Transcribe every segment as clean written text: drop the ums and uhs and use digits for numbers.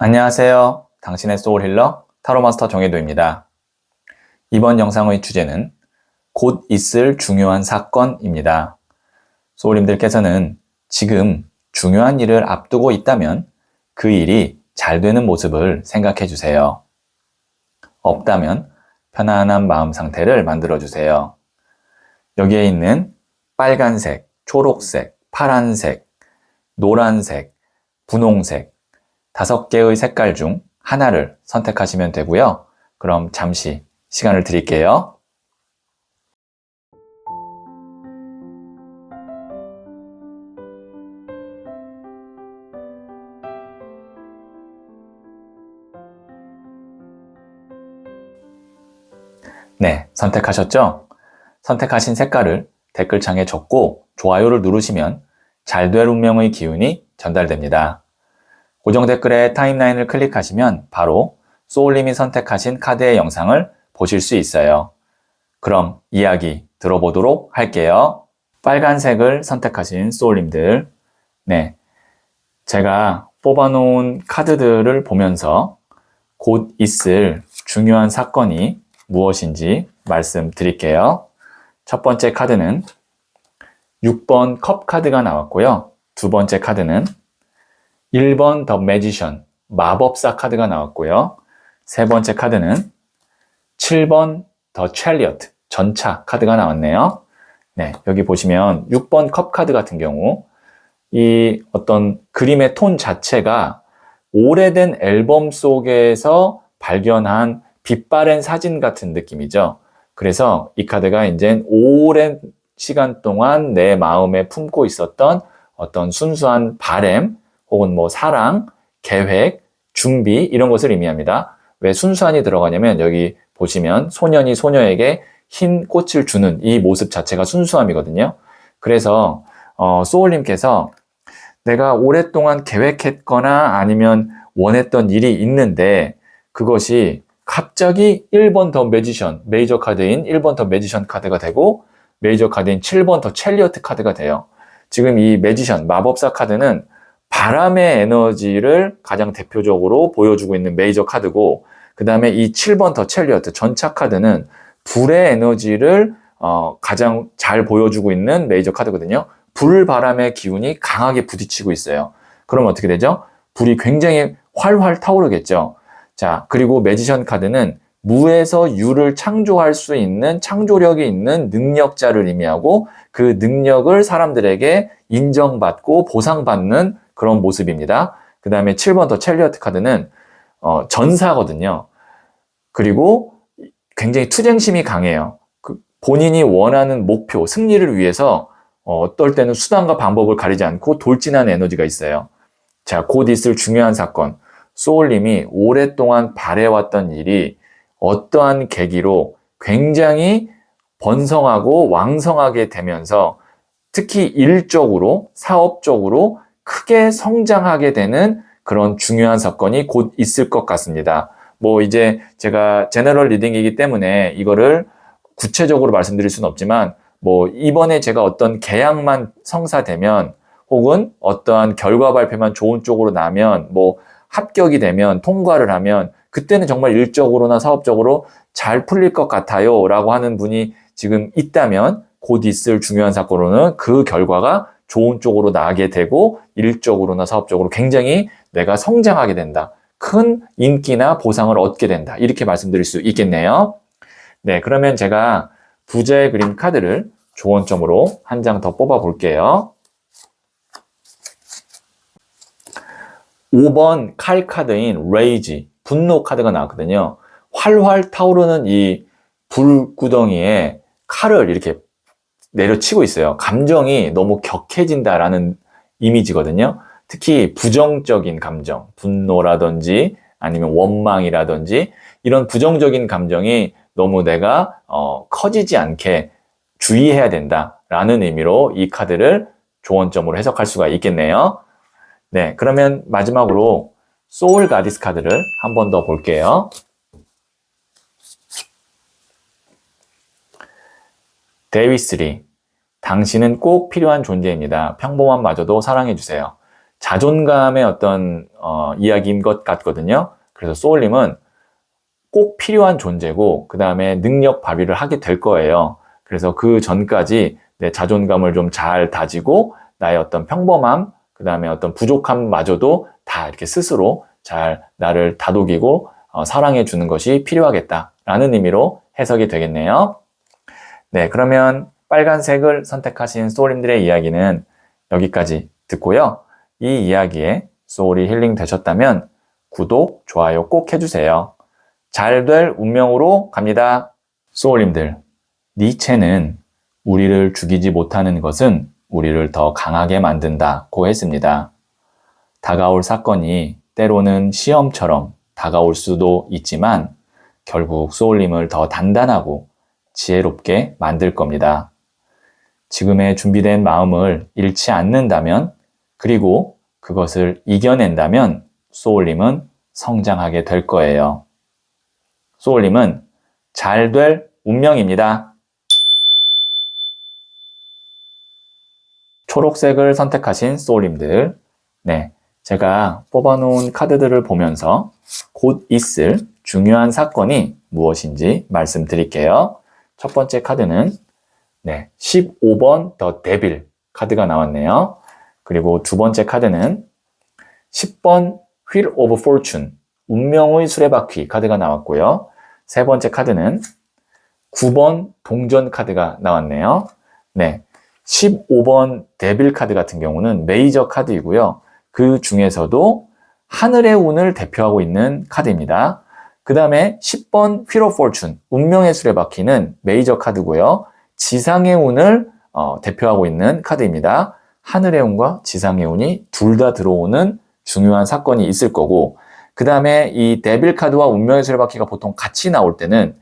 안녕하세요. 당신의 소울 힐러 타로마스터 정혜도입니다. 이번 영상의 주제는 곧 있을 중요한 사건입니다. 소울님들께서는 지금 중요한 일을 앞두고 있다면 그 일이 잘 되는 모습을 생각해 주세요. 없다면 편안한 마음 상태를 만들어 주세요. 여기에 있는 빨간색, 초록색, 파란색, 노란색, 분홍색 5개의 색깔 중 하나를 선택하시면 되고요. 그럼 잠시 시간을 드릴게요. 네, 선택하셨죠? 선택하신 색깔을 댓글창에 적고 좋아요를 누르시면 잘 될 운명의 기운이 전달됩니다. 고정 댓글에 타임라인을 클릭하시면 바로 소울님이 선택하신 카드의 영상을 보실 수 있어요. 그럼 이야기 들어보도록 할게요. 빨간색을 선택하신 소울님들, 네, 제가 뽑아놓은 카드들을 보면서 곧 있을 중요한 사건이 무엇인지 말씀드릴게요. 첫 번째 카드는 6번 컵 카드가 나왔고요. 두 번째 카드는 1번 더 매지션, 마법사 카드가 나왔고요. 세 번째 카드는 7번 더 찰리어트, 전차 카드가 나왔네요. 네, 여기 보시면 6번 컵 카드 같은 경우 이 어떤 그림의 톤 자체가 오래된 앨범 속에서 발견한 빛바랜 사진 같은 느낌이죠. 그래서 이 카드가 이제 오랜 시간 동안 내 마음에 품고 있었던 어떤 순수한 바램 혹은 뭐 사랑, 계획, 준비 이런 것을 의미합니다. 왜 순수한이 들어가냐면 여기 보시면 소년이 소녀에게 흰 꽃을 주는 이 모습 자체가 순수함이거든요. 그래서 소울님께서 내가 오랫동안 계획했거나 아니면 원했던 일이 있는데 그것이 갑자기 1번 더 매지션, 메이저 카드인 1번 더 매지션 카드가 되고 메이저 카드인 7번 더 찰리어트 카드가 돼요. 지금 이 매지션, 마법사 카드는 바람의 에너지를 가장 대표적으로 보여주고 있는 메이저 카드고 그 다음에 이 7번 더 찰리어트, 전차 카드는 불의 에너지를 가장 잘 보여주고 있는 메이저 카드거든요. 불, 바람의 기운이 강하게 부딪히고 있어요. 그럼 어떻게 되죠? 불이 굉장히 활활 타오르겠죠. 자, 그리고 매지션 카드는 무에서 유를 창조할 수 있는 창조력이 있는 능력자를 의미하고 그 능력을 사람들에게 인정받고 보상받는 그런 모습입니다. 그 다음에 7번 더 찰리어트 카드는 전사거든요. 그리고 굉장히 투쟁심이 강해요. 본인이 원하는 목표, 승리를 위해서 어떨 때는 수단과 방법을 가리지 않고 돌진하는 에너지가 있어요. 자, 곧 있을 중요한 사건. 소울님이 오랫동안 바래왔던 일이 어떠한 계기로 굉장히 번성하고 왕성하게 되면서 특히 일적으로, 사업적으로 크게 성장하게 되는 그런 중요한 사건이 곧 있을 것 같습니다. 뭐 이제 제가 제너럴 리딩이기 때문에 이거를 구체적으로 말씀드릴 수는 없지만 뭐 이번에 제가 어떤 계약만 성사되면 혹은 어떠한 결과 발표만 좋은 쪽으로 나면 뭐 합격이 되면 통과를 하면 그때는 정말 일적으로나 사업적으로 잘 풀릴 것 같아요 라고 하는 분이 지금 있다면 곧 있을 중요한 사건으로는 그 결과가 좋은 쪽으로 나게 되고 일적으로나 사업적으로 굉장히 내가 성장하게 된다. 큰 인기나 보상을 얻게 된다. 이렇게 말씀드릴 수 있겠네요. 네, 그러면 제가 부자의 그림 카드를 조언점으로 한 장 더 뽑아 볼게요. 5번 칼 카드인 레이지, 분노 카드가 나왔거든요. 활활 타오르는 이 불구덩이에 칼을 이렇게 내려치고 있어요. 감정이 너무 격해진다라는 이미지거든요. 특히 부정적인 감정, 분노라든지 아니면 원망이라든지 이런 부정적인 감정이 너무 내가 커지지 않게 주의해야 된다라는 의미로 이 카드를 조언점으로 해석할 수가 있겠네요. 네, 그러면 마지막으로 소울 가디스 카드를 한 번 더 볼게요. 데이비스 리, 당신은 꼭 필요한 존재입니다. 평범함마저도 사랑해주세요. 자존감의 어떤 이야기인 것 같거든요. 그래서 소울님은 꼭 필요한 존재고 그 다음에 능력 발휘를 하게 될 거예요. 그래서 그 전까지 내 자존감을 좀 잘 다지고 나의 어떤 평범함, 그 다음에 어떤 부족함마저도 다 이렇게 스스로 잘 나를 다독이고 사랑해 주는 것이 필요하겠다라는 의미로 해석이 되겠네요. 네, 그러면 빨간색을 선택하신 소울님들의 이야기는 여기까지 듣고요. 이 이야기에 소울이 힐링 되셨다면 구독, 좋아요 꼭 해주세요. 잘 될 운명으로 갑니다. 소울님들, 니체는 우리를 죽이지 못하는 것은 우리를 더 강하게 만든다고 했습니다. 다가올 사건이 때로는 시험처럼 다가올 수도 있지만 결국 소울님을 더 단단하고 지혜롭게 만들 겁니다. 지금의 준비된 마음을 잃지 않는다면, 그리고 그것을 이겨낸다면 소울님은 성장하게 될 거예요. 소울님은 잘 될 운명입니다. 초록색을 선택하신 소울님들, 네, 제가 뽑아놓은 카드들을 보면서 곧 있을 중요한 사건이 무엇인지 말씀드릴게요. 첫 번째 카드는 15번 더 데빌 카드가 나왔네요. 그리고 두 번째 카드는 10번 Wheel of Fortune, 운명의 수레바퀴 카드가 나왔고요. 세 번째 카드는 9번 동전 카드가 나왔네요. 네, 15번 데빌 카드 같은 경우는 메이저 카드이고요. 그 중에서도 하늘의 운을 대표하고 있는 카드입니다. 그 다음에 10번 Wheel of Fortune, 운명의 수레바퀴는 메이저 카드고요. 지상의 운을 대표하고 있는 카드입니다. 하늘의 운과 지상의 운이 둘 다 들어오는 중요한 사건이 있을 거고, 그 다음에 이 데빌 카드와 운명의 수레바퀴가 보통 같이 나올 때는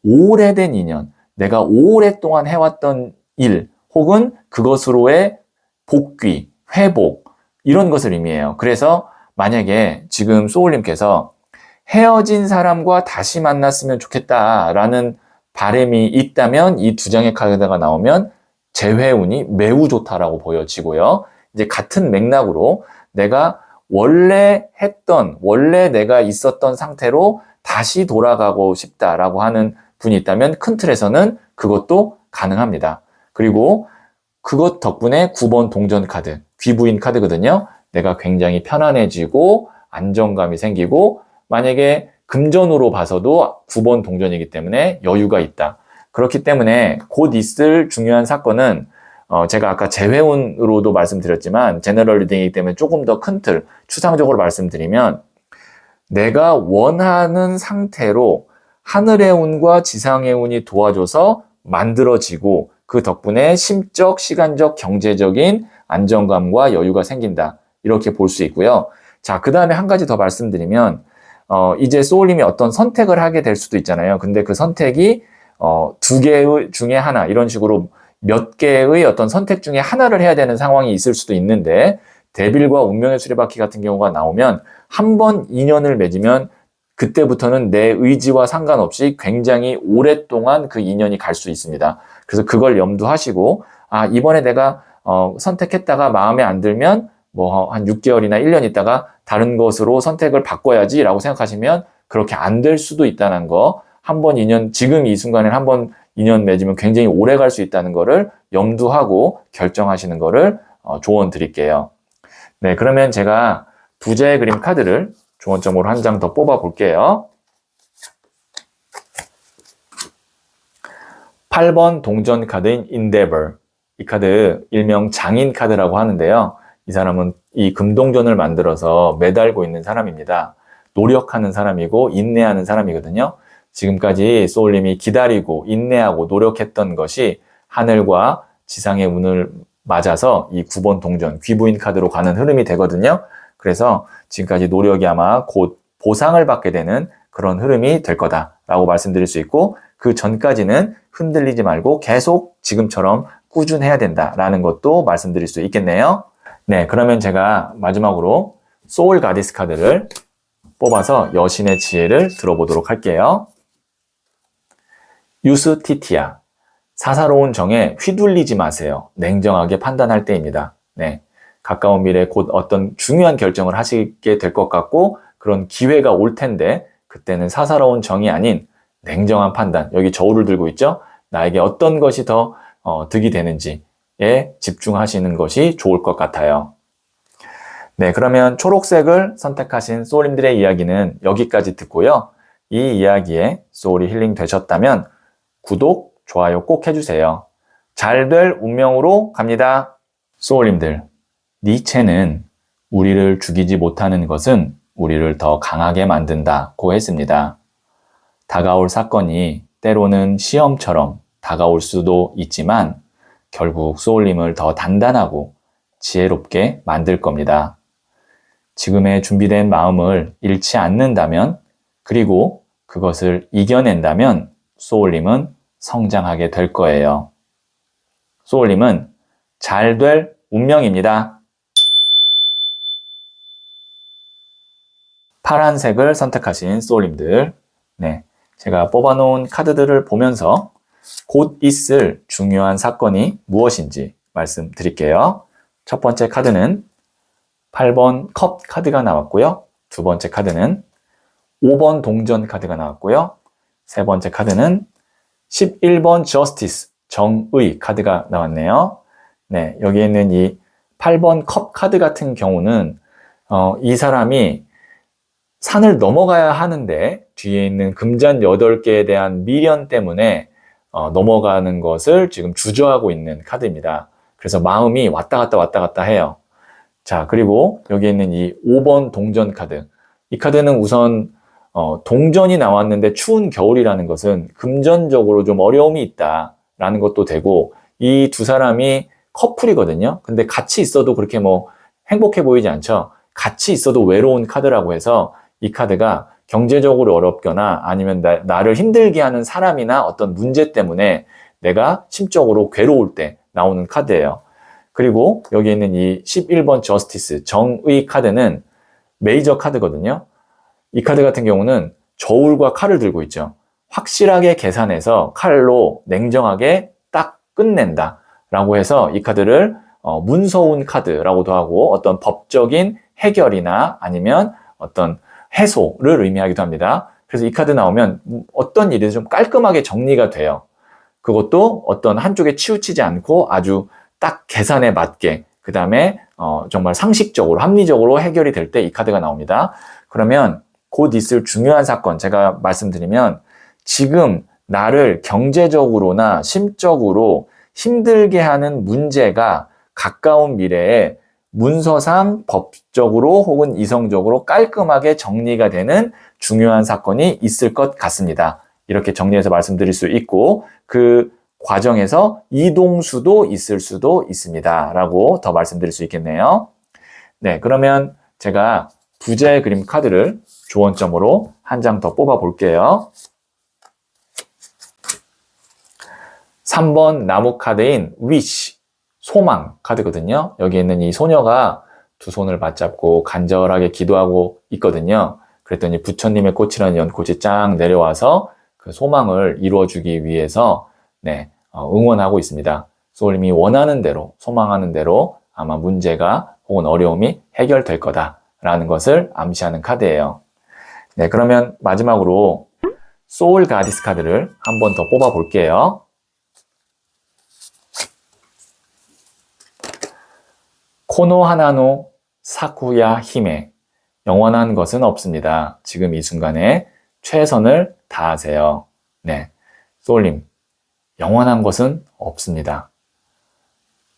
오래된 인연, 내가 오랫동안 해왔던 일, 혹은 그것으로의 복귀, 회복, 이런 것을 의미해요. 그래서 만약에 지금 소울님께서 헤어진 사람과 다시 만났으면 좋겠다라는 바람이 있다면 이 두 장의 카드가 나오면 재회운이 매우 좋다라고 보여지고요. 이제 같은 맥락으로 내가 원래 내가 있었던 상태로 다시 돌아가고 싶다라고 하는 분이 있다면 큰 틀에서는 그것도 가능합니다. 그리고 그것 덕분에 9번 동전 카드, 귀부인 카드거든요. 내가 굉장히 편안해지고 안정감이 생기고, 만약에 금전으로 봐서도 9번 동전이기 때문에 여유가 있다. 그렇기 때문에 곧 있을 중요한 사건은 제가 아까 재회운으로도 말씀드렸지만 제너럴 리딩이기 때문에 조금 더 큰 틀, 추상적으로 말씀드리면 내가 원하는 상태로 하늘의 운과 지상의 운이 도와줘서 만들어지고 그 덕분에 심적, 시간적, 경제적인 안정감과 여유가 생긴다. 이렇게 볼 수 있고요. 자, 그 다음에 한 가지 더 말씀드리면 이제 소울님이 어떤 선택을 하게 될 수도 있잖아요. 근데 그 선택이 두 개의 중에 하나, 이런 식으로 몇 개의 어떤 선택 중에 하나를 해야 되는 상황이 있을 수도 있는데, 데빌과 운명의 수레바퀴 같은 경우가 나오면 한 번 인연을 맺으면 그때부터는 내 의지와 상관없이 굉장히 오랫동안 그 인연이 갈 수 있습니다. 그래서 그걸 염두하시고, 이번에 내가 선택했다가 마음에 안 들면 뭐 한 6개월이나 1년 있다가 다른 것으로 선택을 바꿔야지 라고 생각하시면 그렇게 안 될 수도 있다는 거, 한 번 인연, 지금 이 순간에 한 번 인연 맺으면 굉장히 오래 갈 수 있다는 거를 염두하고 결정하시는 거를 조언 드릴게요. 네, 그러면 제가 부자의 그림 카드를 조언점으로 한 장 더 뽑아 볼게요. 8번 동전 카드인 Endeavor. 이 카드 일명 장인 카드라고 하는데요. 이 사람은 이 금동전을 만들어서 매달고 있는 사람입니다. 노력하는 사람이고 인내하는 사람이거든요. 지금까지 소울님이 기다리고 인내하고 노력했던 것이 하늘과 지상의 운을 맞아서 이 9번 동전, 귀부인 카드로 가는 흐름이 되거든요. 그래서 지금까지 노력이 아마 곧 보상을 받게 되는 그런 흐름이 될 거다라고 말씀드릴 수 있고, 그 전까지는 흔들리지 말고 계속 지금처럼 꾸준해야 된다라는 것도 말씀드릴 수 있겠네요. 네, 그러면 제가 마지막으로 소울 가디스 카드를 뽑아서 여신의 지혜를 들어보도록 할게요. 유스티티아, 사사로운 정에 휘둘리지 마세요. 냉정하게 판단할 때입니다. 네, 가까운 미래에 곧 어떤 중요한 결정을 하시게 될 것 같고 그런 기회가 올 텐데 그때는 사사로운 정이 아닌 냉정한 판단, 여기 저울을 들고 있죠? 나에게 어떤 것이 더 득이 되는지에 집중하시는 것이 좋을 것 같아요. 네, 그러면 초록색을 선택하신 소울님들의 이야기는 여기까지 듣고요. 이 이야기에 소울이 힐링 되셨다면 구독, 좋아요 꼭 해주세요. 잘 될 운명으로 갑니다. 소울님들, 니체는 우리를 죽이지 못하는 것은 우리를 더 강하게 만든다고 했습니다. 다가올 사건이 때로는 시험처럼 다가올 수도 있지만 결국 소울님을 더 단단하고 지혜롭게 만들 겁니다. 지금의 준비된 마음을 잃지 않는다면 그리고 그것을 이겨낸다면 소울님은 성장하게 될 거예요. 소울님은 잘 될 운명입니다. 파란색을 선택하신 소울님들, 네, 제가 뽑아놓은 카드들을 보면서 곧 있을 중요한 사건이 무엇인지 말씀드릴게요. 첫 번째 카드는 8번 컵 카드가 나왔고요. 두 번째 카드는 5번 동전 카드가 나왔고요. 세 번째 카드는 11번 저스티스, 정의 카드가 나왔네요. 네, 여기에 있는 이 8번 컵 카드 같은 경우는 이 사람이 산을 넘어가야 하는데 뒤에 있는 금잔 8개에 대한 미련 때문에 넘어가는 것을 지금 주저하고 있는 카드입니다. 그래서 마음이 왔다 갔다 해요. 자, 그리고 여기 있는 이 5번 동전 카드. 이 카드는 우선 동전이 나왔는데 추운 겨울이라는 것은 금전적으로 좀 어려움이 있다라는 것도 되고 이 두 사람이 커플이거든요. 근데 같이 있어도 그렇게 뭐 행복해 보이지 않죠. 같이 있어도 외로운 카드라고 해서 이 카드가 경제적으로 어렵거나 아니면 나를 힘들게 하는 사람이나 어떤 문제 때문에 내가 심적으로 괴로울 때 나오는 카드예요. 그리고 여기 있는 이 11번 저스티스, 정의 카드는 메이저 카드거든요. 이 카드 같은 경우는 저울과 칼을 들고 있죠. 확실하게 계산해서 칼로 냉정하게 딱 끝낸다 라고 해서 이 카드를 문서운 카드라고도 하고 어떤 법적인 해결이나 아니면 어떤 해소를 의미하기도 합니다. 그래서 이 카드 나오면 어떤 일이든 좀 깔끔하게 정리가 돼요. 그것도 어떤 한쪽에 치우치지 않고 아주 딱 계산에 맞게 그 다음에 정말 상식적으로 합리적으로 해결이 될 때 이 카드가 나옵니다. 그러면 곧 있을 중요한 사건 제가 말씀드리면 지금 나를 경제적으로나 심적으로 힘들게 하는 문제가 가까운 미래에 문서상 법적으로 혹은 이성적으로 깔끔하게 정리가 되는 중요한 사건이 있을 것 같습니다. 이렇게 정리해서 말씀드릴 수 있고 그 과정에서 이동수도 있을 수도 있습니다. 라고 더 말씀드릴 수 있겠네요. 네, 그러면 제가 부자의 그림 카드를 조언점으로 한 장 더 뽑아 볼게요. 3번 나무 카드인 wish, 소망 카드거든요. 여기 있는 이 소녀가 두 손을 맞잡고 간절하게 기도하고 있거든요. 그랬더니 부처님의 꽃이라는 연꽃이 쫙 내려와서 그 소망을 이루어주기 위해서 응원하고 있습니다. 소울님이 원하는 대로, 소망하는 대로 아마 문제가 혹은 어려움이 해결될 거다라는 것을 암시하는 카드예요. 네, 그러면 마지막으로 소울 가디스 카드를 한 번 더 뽑아 볼게요. 코노하나노 사쿠야 히메, 영원한 것은 없습니다. 지금 이 순간에 최선을 다하세요. 네, 소울님, 영원한 것은 없습니다.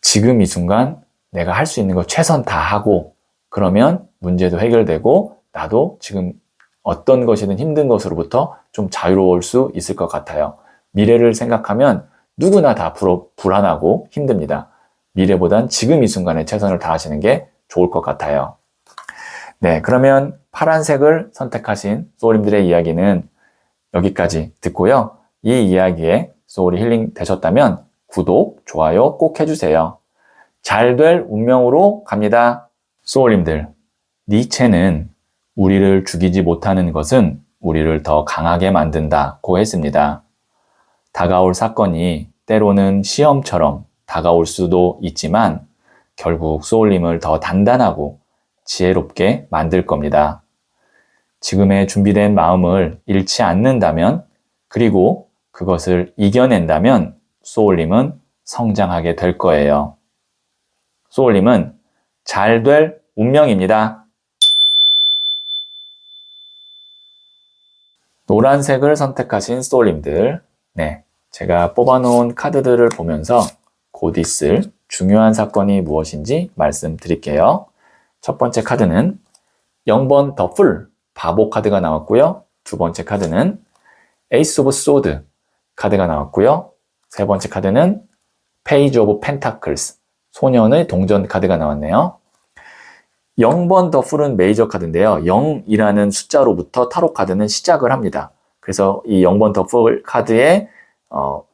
지금 이 순간 내가 할 수 있는 거 최선 다하고 그러면 문제도 해결되고 나도 지금 어떤 것이든 힘든 것으로부터 좀 자유로울 수 있을 것 같아요. 미래를 생각하면 누구나 다 불안하고 힘듭니다. 미래보단 지금 이 순간에 최선을 다하시는 게 좋을 것 같아요. 네, 그러면 파란색을 선택하신 소울님들의 이야기는 여기까지 듣고요. 이 이야기에 소울이 힐링 되셨다면 구독, 좋아요 꼭 해주세요. 잘 될 운명으로 갑니다. 소울님들, 니체는 우리를 죽이지 못하는 것은 우리를 더 강하게 만든다고 했습니다. 다가올 사건이 때로는 시험처럼 다가올 수도 있지만 결국 소울님을 더 단단하고 지혜롭게 만들 겁니다. 지금의 준비된 마음을 잃지 않는다면, 그리고 그것을 이겨낸다면 소울님은 성장하게 될 거예요. 소울님은 잘 될 운명입니다. 노란색을 선택하신 소울님들, 제가 뽑아놓은 카드들을 보면서 곧 있을 중요한 사건이 무엇인지 말씀드릴게요. 첫 번째 카드는 0번 더 풀, 바보 카드가 나왔고요. 두 번째 카드는 에이스 오브 소드 카드가 나왔고요. 세 번째 카드는 페이지 오브 펜타클스, 소년의 동전 카드가 나왔네요. 0번 더 풀은 메이저 카드인데요. 0이라는 숫자로부터 타로 카드는 시작을 합니다. 그래서 이 0번 더 풀 카드의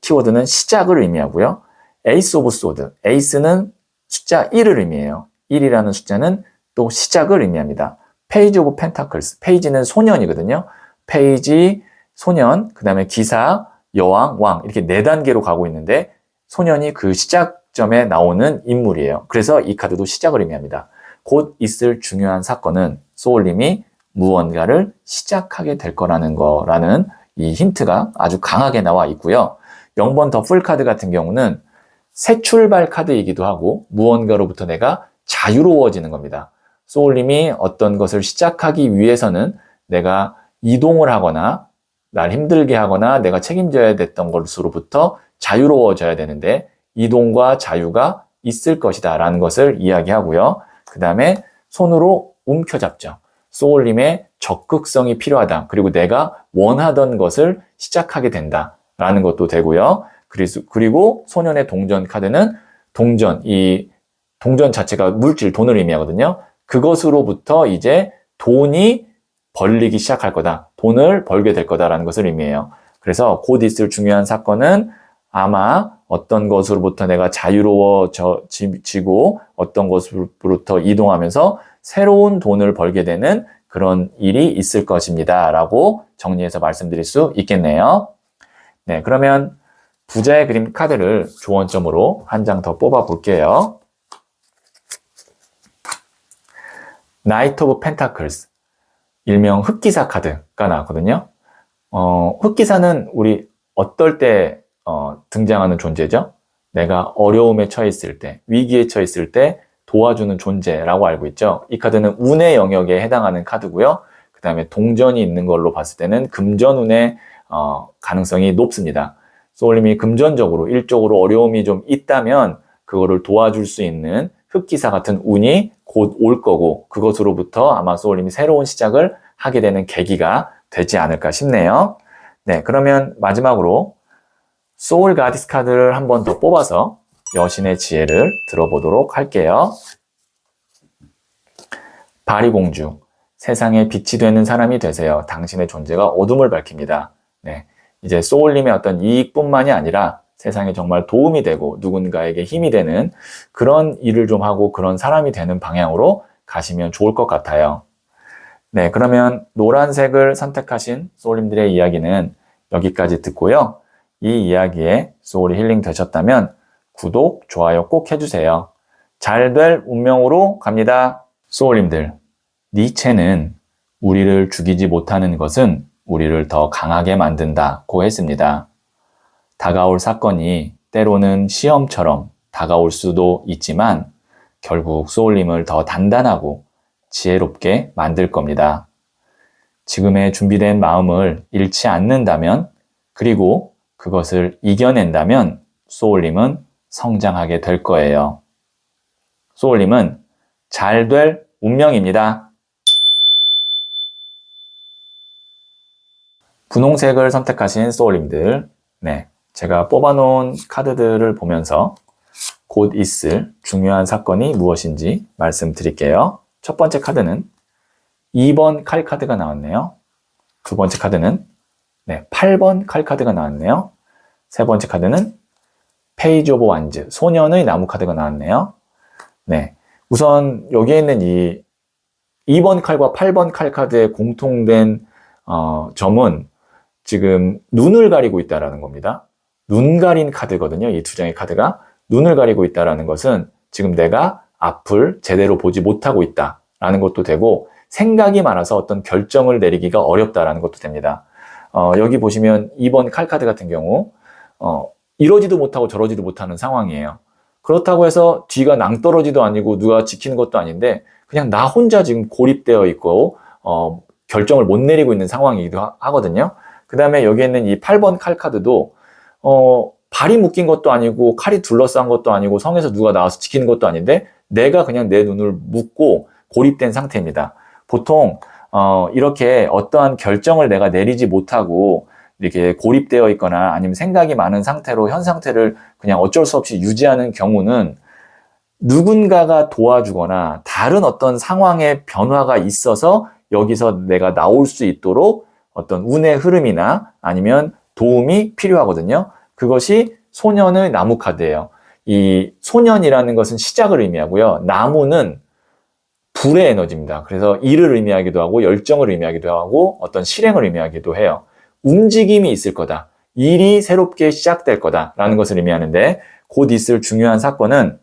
키워드는 시작을 의미하고요. 에이스 오브 소드, 에이스는 숫자 1을 의미해요. 1이라는 숫자는 또 시작을 의미합니다. 페이지 오브 펜타클스, 페이지는 소년이거든요. 페이지, 소년, 그 다음에 기사, 여왕, 왕 이렇게 4단계로 가고 있는데 소년이 그 시작점에 나오는 인물이에요. 그래서 이 카드도 시작을 의미합니다. 곧 있을 중요한 사건은 소울님이 무언가를 시작하게 될 거라는 이 힌트가 아주 강하게 나와 있고요. 0번 더 풀 카드 같은 경우는 새 출발 카드이기도 하고 무언가로부터 내가 자유로워지는 겁니다. 소울님이 어떤 것을 시작하기 위해서는 내가 이동을 하거나 날 힘들게 하거나 내가 책임져야 됐던 것으로부터 자유로워져야 되는데 이동과 자유가 있을 것이다 라는 것을 이야기하고요. 그 다음에 손으로 움켜잡죠. 소울님의 적극성이 필요하다. 그리고 내가 원하던 것을 시작하게 된다 라는 것도 되고요. 그리고 소년의 동전 카드는 이 동전 자체가 물질, 돈을 의미하거든요. 그것으로부터 이제 돈이 벌리기 시작할 거다. 돈을 벌게 될 거다라는 것을 의미해요. 그래서 곧 있을 중요한 사건은 아마 어떤 것으로부터 내가 자유로워지고 어떤 것으로부터 이동하면서 새로운 돈을 벌게 되는 그런 일이 있을 것입니다. 라고 정리해서 말씀드릴 수 있겠네요. 그러면 부자의 그림 카드를 조언점으로 한 장 더 뽑아 볼게요. 나이트 오브 펜타클스, 일명 흑기사 카드가 나왔거든요. 흑기사는 우리 어떨 때 등장하는 존재죠? 내가 어려움에 처했을 때, 위기에 처했을 때 도와주는 존재라고 알고 있죠. 이 카드는 운의 영역에 해당하는 카드고요. 그 다음에 동전이 있는 걸로 봤을 때는 금전운의 가능성이 높습니다. 소울님이 금전적으로, 일적으로 어려움이 좀 있다면 그거를 도와줄 수 있는 흑기사 같은 운이 곧 올 거고 그것으로부터 아마 소울님이 새로운 시작을 하게 되는 계기가 되지 않을까 싶네요. 그러면 마지막으로 소울 가디스 카드를 한 번 더 뽑아서 여신의 지혜를 들어보도록 할게요. 바리공주, 세상에 빛이 되는 사람이 되세요. 당신의 존재가 어둠을 밝힙니다. 이제 소울님의 어떤 이익뿐만이 아니라 세상에 정말 도움이 되고 누군가에게 힘이 되는 그런 일을 좀 하고 그런 사람이 되는 방향으로 가시면 좋을 것 같아요. 그러면 노란색을 선택하신 소울님들의 이야기는 여기까지 듣고요. 이 이야기에 소울이 힐링 되셨다면 구독, 좋아요 꼭 해주세요. 잘 될 운명으로 갑니다. 소울님들, 니체는 우리를 죽이지 못하는 것은 우리를 더 강하게 만든다고 했습니다. 다가올 사건이 때로는 시험처럼 다가올 수도 있지만 결국 소울님을 더 단단하고 지혜롭게 만들 겁니다. 지금의 준비된 마음을 잃지 않는다면, 그리고 그것을 이겨낸다면 소울님은 성장하게 될 거예요. 소울님은 잘 될 운명입니다. 분홍색을 선택하신 소울님들, 제가 뽑아놓은 카드들을 보면서 곧 있을 중요한 사건이 무엇인지 말씀드릴게요. 첫 번째 카드는 2번 칼 카드가 나왔네요. 두 번째 카드는 8번 칼 카드가 나왔네요. 세 번째 카드는 페이지 오브 완즈, 소년의 나무 카드가 나왔네요. 우선 여기에 있는 이 2번 칼과 8번 칼 카드의 공통된 점은 지금 눈을 가리고 있다는 겁니다. 눈 가린 카드거든요. 이 두 장의 카드가 눈을 가리고 있다는 것은 지금 내가 앞을 제대로 보지 못하고 있다라는 것도 되고, 생각이 많아서 어떤 결정을 내리기가 어렵다라는 것도 됩니다. 여기 보시면 2번 칼카드 같은 경우 이러지도 못하고 저러지도 못하는 상황이에요. 그렇다고 해서 뒤가 낭떠러지도 아니고 누가 지키는 것도 아닌데 그냥 나 혼자 지금 고립되어 있고 결정을 못 내리고 있는 상황이기도 하거든요. 그 다음에 여기 있는 이 8번 칼카드도 발이 묶인 것도 아니고 칼이 둘러싼 것도 아니고 성에서 누가 나와서 지키는 것도 아닌데 내가 그냥 내 눈을 묶고 고립된 상태입니다. 보통 이렇게 어떠한 결정을 내가 내리지 못하고 이렇게 고립되어 있거나 아니면 생각이 많은 상태로 현 상태를 그냥 어쩔 수 없이 유지하는 경우는 누군가가 도와주거나 다른 어떤 상황의 변화가 있어서 여기서 내가 나올 수 있도록 어떤 운의 흐름이나 아니면 도움이 필요하거든요. 그것이 소년의 나무 카드예요. 이 소년이라는 것은 시작을 의미하고요. 나무는 불의 에너지입니다. 그래서 일을 의미하기도 하고 열정을 의미하기도 하고 어떤 실행을 의미하기도 해요. 움직임이 있을 거다. 일이 새롭게 시작될 거다라는 것을 의미하는데 곧 있을 중요한 사건은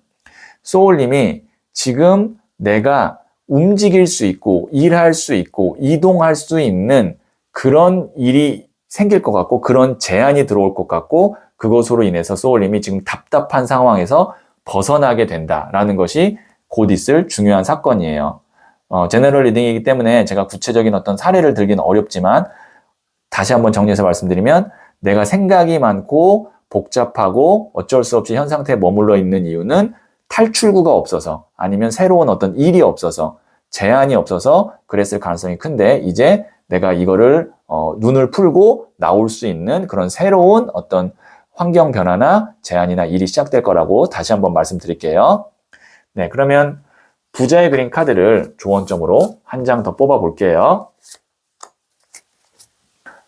소울님이 지금 내가 움직일 수 있고 일할 수 있고 이동할 수 있는 그런 일이 생길 것 같고 그런 제안이 들어올 것 같고 그것으로 인해서 소울님이 지금 답답한 상황에서 벗어나게 된다라는 것이 곧 있을 중요한 사건이에요. 제너럴 리딩이기 때문에 제가 구체적인 어떤 사례를 들기는 어렵지만 다시 한번 정리해서 말씀드리면 내가 생각이 많고 복잡하고 어쩔 수 없이 현 상태에 머물러 있는 이유는 탈출구가 없어서 아니면 새로운 어떤 일이 없어서 제한이 없어서 그랬을 가능성이 큰데 이제 내가 이거를 눈을 풀고 나올 수 있는 그런 새로운 어떤 환경 변화나 제한이나 일이 시작될 거라고 다시 한번 말씀드릴게요. 네, 그러면 부자의 그린 카드를 조언점으로 한 장 더 뽑아 볼게요.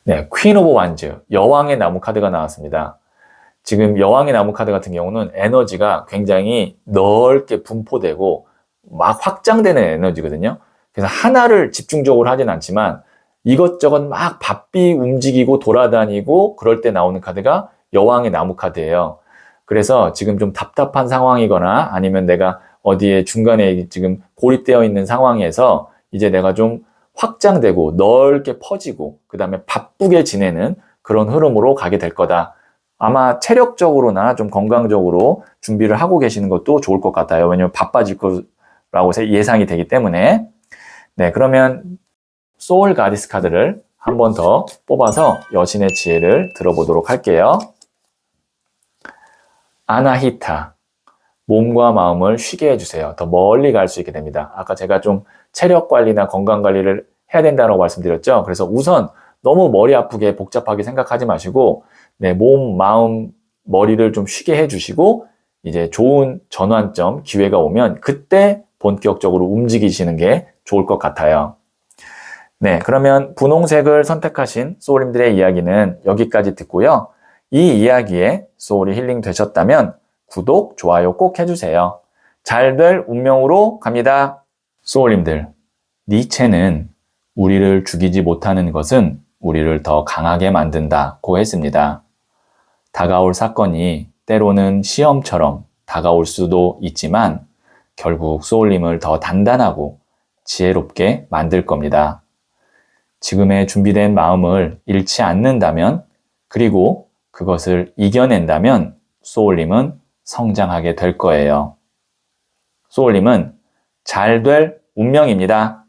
네, 퀸 오브 완즈, 여왕의 나무 카드가 나왔습니다. 지금 여왕의 나무 카드 같은 경우는 에너지가 굉장히 넓게 분포되고 막 확장되는 에너지거든요. 그래서 하나를 집중적으로 하진 않지만 이것저것 막 바삐 움직이고 돌아다니고 그럴 때 나오는 카드가 여왕의 나무 카드예요. 그래서 지금 좀 답답한 상황이거나 아니면 내가 어디에 중간에 지금 고립되어 있는 상황에서 이제 내가 좀 확장되고 넓게 퍼지고 그 다음에 바쁘게 지내는 그런 흐름으로 가게 될 거다. 아마 체력적으로나 좀 건강적으로 준비를 하고 계시는 것도 좋을 것 같아요. 왜냐면 바빠질 거라고 예상이 되기 때문에. 네, 그러면 소울 가디스 카드를 한 번 더 뽑아서 여신의 지혜를 들어보도록 할게요. 아나히타, 몸과 마음을 쉬게 해주세요. 더 멀리 갈 수 있게 됩니다. 아까 제가 좀 체력 관리나 건강 관리를 해야 된다고 말씀드렸죠. 그래서 우선 너무 머리 아프게 복잡하게 생각하지 마시고 네, 몸, 마음, 머리를 좀 쉬게 해주시고 이제 좋은 전환점, 기회가 오면 그때 본격적으로 움직이시는 게 좋을 것 같아요. 네, 그러면 분홍색을 선택하신 소울님들의 이야기는 여기까지 듣고요. 이 이야기에 소울이 힐링 되셨다면 구독, 좋아요 꼭 해주세요. 잘 될 운명으로 갑니다. 소울님들, 니체는 우리를 죽이지 못하는 것은 우리를 더 강하게 만든다고 했습니다. 다가올 사건이 때로는 시험처럼 다가올 수도 있지만 결국 소울님을 더 단단하고 지혜롭게 만들 겁니다. 지금의 준비된 마음을 잃지 않는다면 그리고 그것을 이겨낸다면 소울님은 성장하게 될 거예요. 소울님은 잘 될 운명입니다.